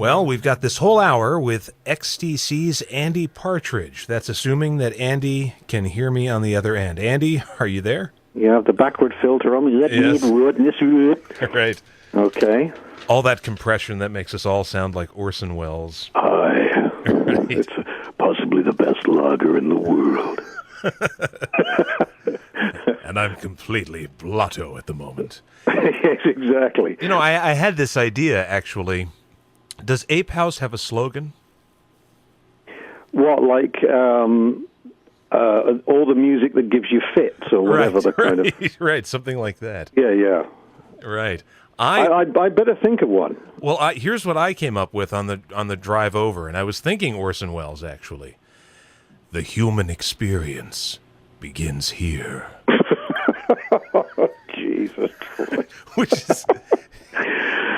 Well, we've got this whole hour with XTC's Andy Partridge. That's assuming that Andy can hear me on the other end. Andy, are you there? You have the backward filter on. Yes. Right. Okay. All that compression that makes us all sound like Orson Welles. Right. It's possibly the best lager in the world. And I'm completely blotto at the moment. Yes, exactly. You know, I had this idea, actually. Does Ape House have a slogan? What, like all the music that gives you fits or whatever the kind of... Right, something like that. Yeah. Right. I better think of one. Well, here's what I came up with on the drive over, and I was thinking Orson Welles, actually. The human experience begins here. Jesus. Which is...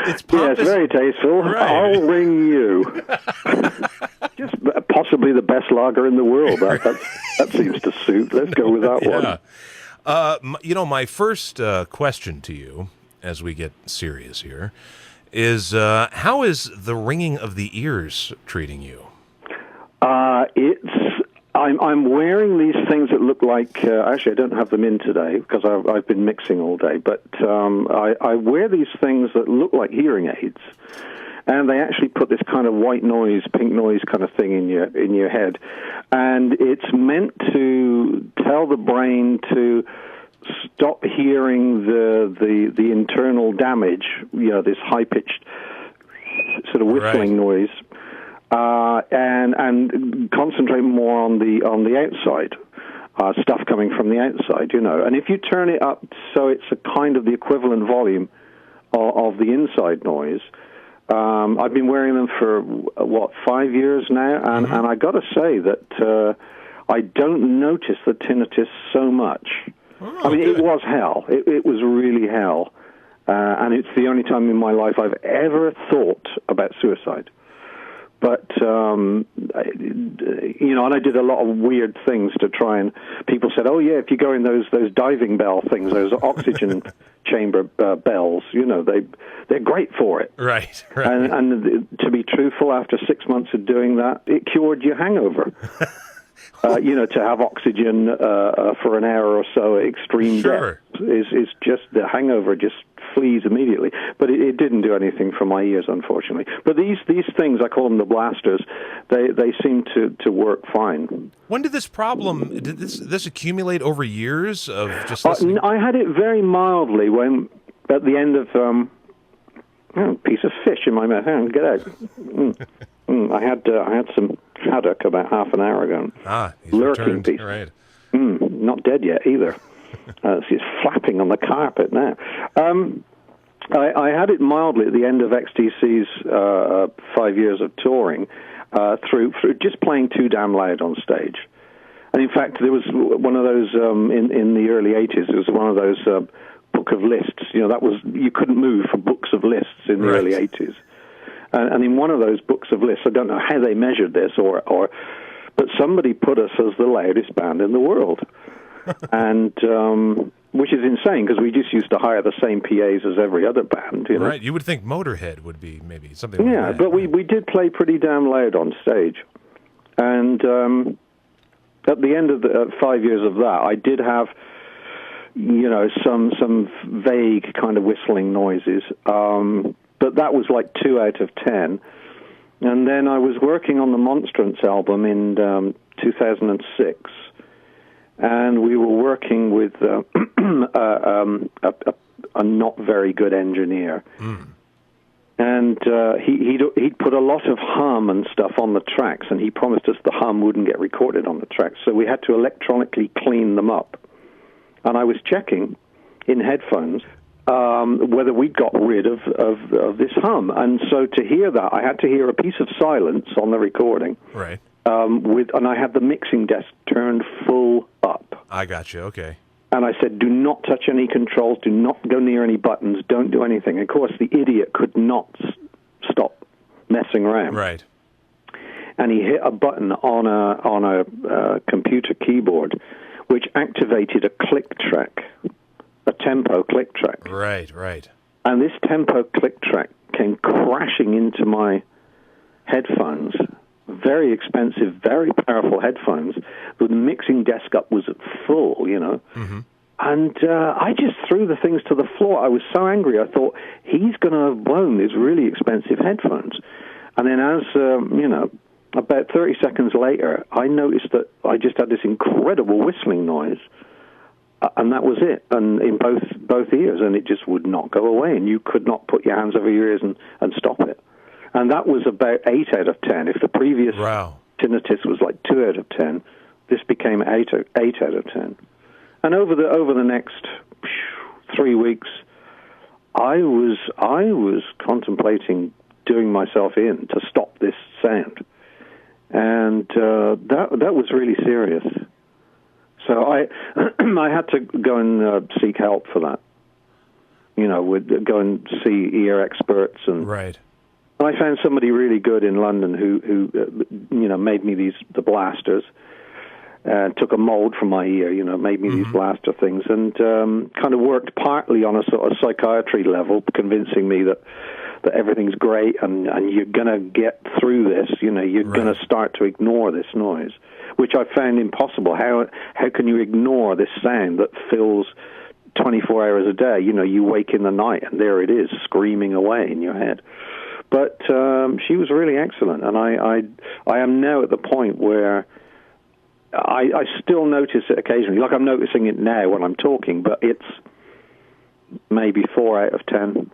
It's pompous. Yes, very tasteful. Right. I'll ring you. Just possibly the best lager in the world. That seems to suit. Let's go with that one. You know, my first question to you, as we get serious here, is how is the ringing of the ears treating you? I'm wearing these things that look like, actually I don't have them in today because I've been mixing all day, but I wear these things that look like hearing aids, and they actually put this kind of white noise, pink noise kind of thing in your head, and it's meant to tell the brain to stop hearing the internal damage, you know, this high-pitched sort of whistling noise. And concentrate more on the outside, stuff coming from the outside, you know. And if you turn it up so it's a kind of the equivalent volume of the inside noise, I've been wearing them for, 5 years now, and I got to say that I don't notice the tinnitus so much. I mean, it was hell. It was really hell. And it's the only time in my life I've ever thought about suicide. But, you know, and I did a lot of weird things to try and... People said, oh, yeah, if you go in those diving bell things, those oxygen chamber bells, you know, they're great for it. Right. And to be truthful, after 6 months of doing that, it cured your hangover. You know, to have oxygen for an hour or so at extreme depth is just... The hangover just flees immediately. But it didn't do anything for my ears, unfortunately. But these things, I call them the blasters, they seem to work fine. When did this problem, did this accumulate over years of just listening? I had it very mildly when, at the end of, a piece of fish in my mouth. Hang on, get out. I had some haddock about half an hour ago. He's lurking returned. piece. Right. Not dead yet either. She's flapping on the carpet now. I had it mildly at the end of XTC's 5 years of touring through just playing too damn loud on stage. And in fact, there was one of those in the early 80s. It was one of those book of lists. You know, you couldn't move for books of lists in the early 80s. And in one of those books of lists, I don't know how they measured this, but somebody put us as the loudest band in the world. And which is insane because we just used to hire the same PAs as every other band. You know? Right, you would think Motorhead would be maybe something like that. Yeah, but we did play pretty damn loud on stage. And at the end of the 5 years of that, I did have, you know, some vague kind of whistling noises. But that was like 2 out of 10. And then I was working on the Monstrance album in 2006. And we were working with a not very good engineer. And he'd put a lot of hum and stuff on the tracks, and he promised us the hum wouldn't get recorded on the tracks. So we had to electronically clean them up. And I was checking in headphones whether we'd got rid of this hum. And so to hear that, I had to hear a piece of silence on the recording. Right. And I had the mixing desk turned full up. I got you, okay. And I said, do not touch any controls, do not go near any buttons, don't do anything. Of course, the idiot could not stop messing around. Right. And he hit a button on a computer keyboard, which activated a click track, a tempo click track. Right. And this tempo click track came crashing into my headphones, very expensive, very powerful headphones. The mixing desk up was at full, you know. Mm-hmm. And I just threw the things to the floor. I was so angry. I thought, he's going to have blown these really expensive headphones. And then as, about 30 seconds later, I noticed that I just had this incredible whistling noise. And that was it, and in both ears, and it just would not go away, and you could not put your hands over your ears and stop it. And that was about 8 out of 10. If the previous tinnitus was like 2 out of 10, this became 8 out of 10. And over the next 3 weeks, I was contemplating doing myself in to stop this sound, and that was really serious. So I had to go and seek help for that. You know, go and see ear experts, and right. I found somebody really good in London who made me the blasters. Took a mold from my ear, made me these blaster things, and kind of worked partly on a sort of psychiatry level, convincing me that everything's great and you're going to get through this. You're going to start to ignore this noise, which I found impossible. How can you ignore this sound that fills 24 hours a day? You wake in the night and there it is, screaming away in your head. But she was really excellent, and I am now at the point where I still notice it occasionally. Like I'm noticing it now when I'm talking, but it's maybe 4 out of 10.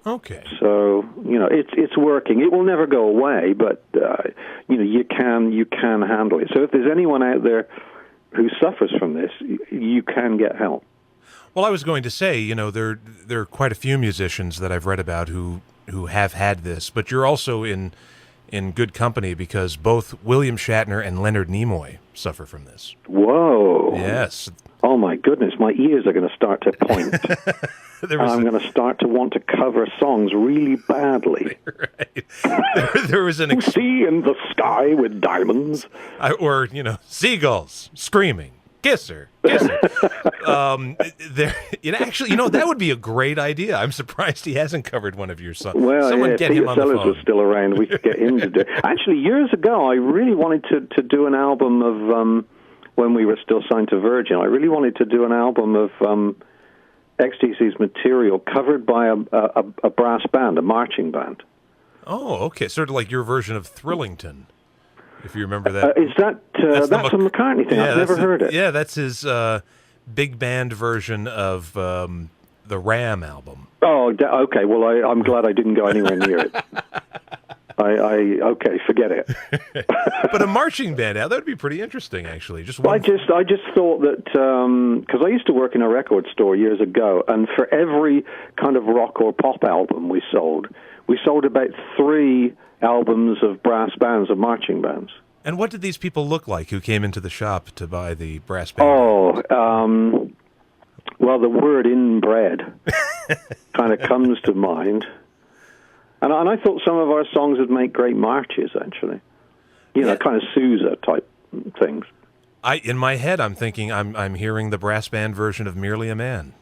Okay. So it's working. It will never go away, but you can handle it. So if there's anyone out there who suffers from this, you can get help. Well, I was going to say, there are quite a few musicians that I've read about who have had this, but you're also in good company because both William Shatner and Leonard Nimoy suffer from this. Whoa. Yes. Oh, my goodness. My ears are going to start to point. I'm going to start to want to cover songs really badly. Right. There was an... See in the sky with diamonds. Or, seagulls screaming. Kiss her. Actually, that would be a great idea. I'm surprised he hasn't covered one of your songs. Well, Someone get Peter him on the Sellers phone. was still around. We could get him to do it. Actually, years ago, I really wanted to do an album of, when we were still signed to Virgin, I really wanted to do an album of XTC's material covered by a brass band, a marching band. Oh, okay. Sort of like your version of Thrillington. If you remember that. Is that that's a McCartney thing? Yeah, I've never heard it. Yeah, that's his big band version of the Ram album. Oh, okay. Well, I'm glad I didn't go anywhere near it. Okay, forget it. But a marching band, that would be pretty interesting, actually. I just thought that because I used to work in a record store years ago, and for every kind of rock or pop album we sold about 3 albums of brass bands, of marching bands. And what did these people look like who came into the shop to buy the brass band? Oh, well, the word inbred kind of comes to mind. And I thought some of our songs would make great marches, actually. Kind of Sousa type things. In my head, I'm thinking I'm hearing the brass band version of Merely a Man.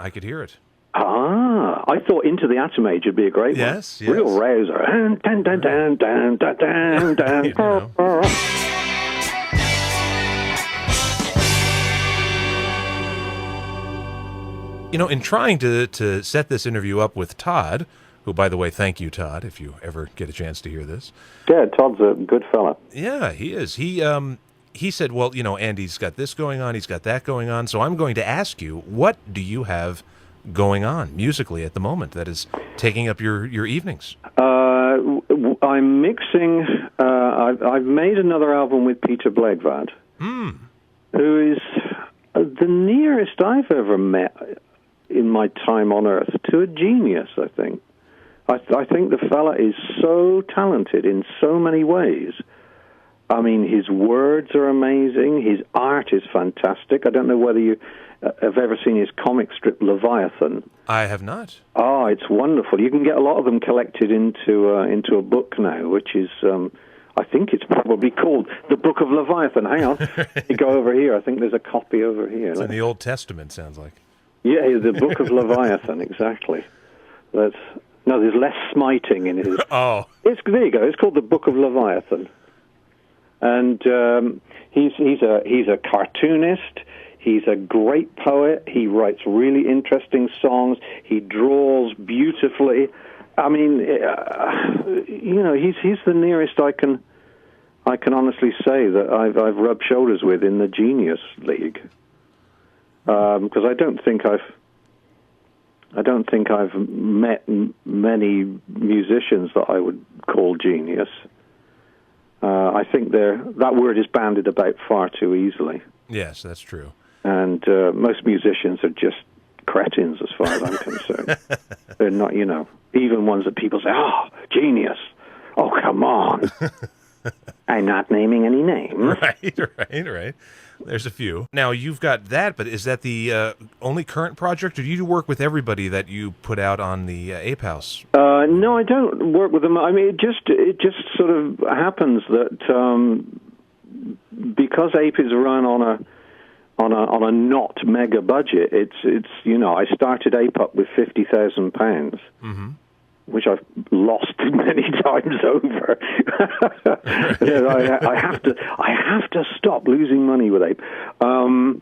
I could hear it. Ah, I thought Into the Atom Age would be a great one. Yes. Real rouser. Dun, dun, dun, dun, dun, dun, dun. In trying to set this interview up with Todd, who, by the way, thank you, Todd, if you ever get a chance to hear this. Yeah, Todd's a good fella. Yeah, he is. He said, well, Andy's got this going on, he's got that going on, so I'm going to ask you, what do you have going on musically at the moment that is taking up your evenings? I'm mixing. I've made another album with Peter Blegvad, who is the nearest I've ever met in my time on Earth to a genius, I think. I think the fella is so talented in so many ways. I mean, his words are amazing. His art is fantastic. I don't know whether you have ever seen his comic strip Leviathan. I have not. Oh, it's wonderful. You can get a lot of them collected into a book now, which is, I think it's probably called The Book of Leviathan. Hang on. You go over here. I think there's a copy over here. It's in the Old Testament, sounds like. Yeah, The Book of Leviathan, exactly. No, there's less smiting in his. Oh. There you go. It's called the Book of Leviathan, and he's a cartoonist. He's a great poet. He writes really interesting songs. He draws beautifully. I mean, he's the nearest I can honestly say that I've rubbed shoulders with in the Genius League, because I don't think I've met many musicians that I would call genius. I think that word is bandied about far too easily. Yes, that's true. And most musicians are just cretins as far as I'm concerned. They're not, even ones that people say, oh, genius. Oh, come on. I'm not naming any names. Right. There's a few. Now, you've got that, but is that the only current project, or do you work with everybody that you put out on the Ape House? No, I don't work with them. I mean, it just sort of happens that because Ape is run on a not mega budget, it's I started Ape up with £50,000, mm-hmm. which I've lost many times over. I have to stop losing money with Ape. I mean,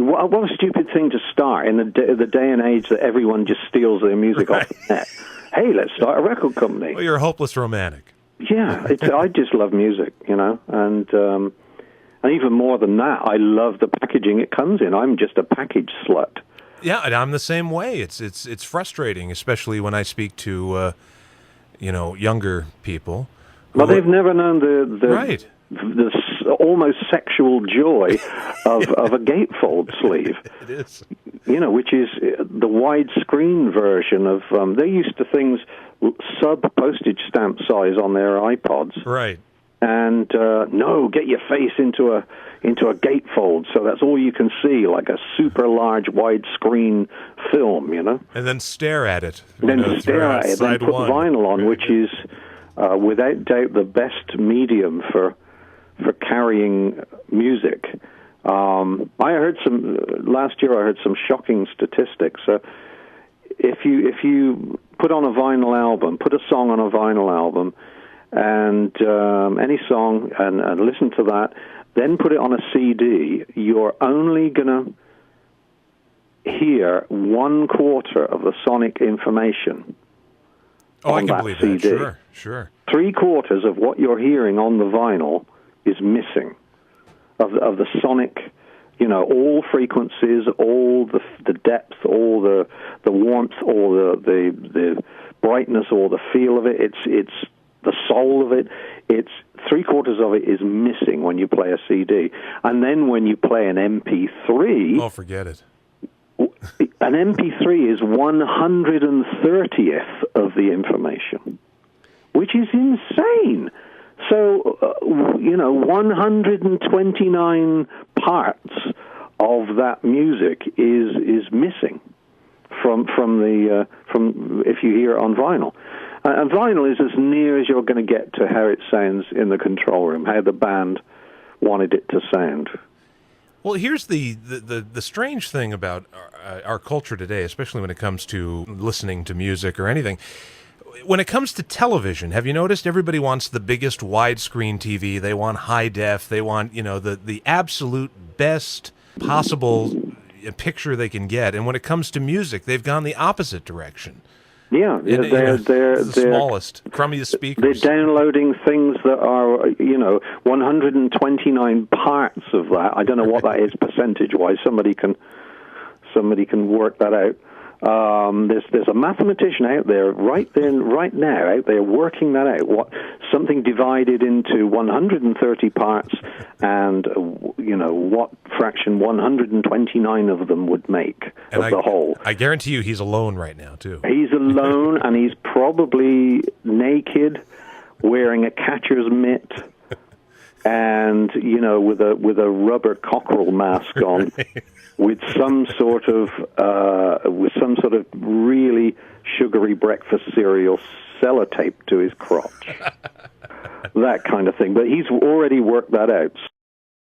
what a stupid thing to start in the day and age that everyone just steals their music off the net. Hey, let's start a record company. Well, you're a hopeless romantic. Yeah, I just love music, and even more than that, I love the packaging it comes in. I'm just a package slut. Yeah, and I'm the same way. It's frustrating, especially when I speak to younger people. Well, they've never known the right. the almost sexual joy of a gatefold sleeve. It is. Which is the widescreen version of. They're used to things sub-postage stamp size on their iPods. Right. And no, get your face into a gatefold, so that's all you can see, like a super large widescreen film, And then stare at it. Then stare at it, then put vinyl on, which is without doubt the best medium for carrying music. Last year I heard some shocking statistics. If you put on a vinyl album, put a song on a vinyl album, and any song, and listen to that, then put it on a CD, you're only going to hear 1/4 of the sonic information on that CD. That. Sure. 3/4 of what you're hearing on the vinyl is missing of the sonic, all frequencies, all the depth, all the warmth, all the brightness, all the feel of it. It's the soul of it. It's 3/4 of it is missing when you play a CD, and then when you play an MP3, oh, forget it. An MP3 is 1/30th of the information, which is insane. So 129 parts of that music is missing from if you hear it on vinyl. And vinyl is as near as you're going to get to how it sounds in the control room, how the band wanted it to sound. Well, here's the strange thing about our culture today, especially when it comes to listening to music or anything. When it comes to television, have you noticed everybody wants the biggest widescreen TV? They want high def. They want, the absolute best possible picture they can get. And when it comes to music, they've gone the opposite direction. Yeah, they're the smallest, crummiest speakers. They're downloading things that are, 129 parts of that. I don't know what that is percentage-wise. Somebody can work that out. There's a mathematician out there right now out there working that out. What something divided into 130 parts, and what fraction 129 of them would make of the whole. I guarantee you, he's alone right now too. He's alone, and he's probably naked, wearing a catcher's mitt, and with a rubber cockerel mask on. Right. With some sort of really sugary breakfast cereal sellotaped to his crotch, that kind of thing. But he's already worked that out.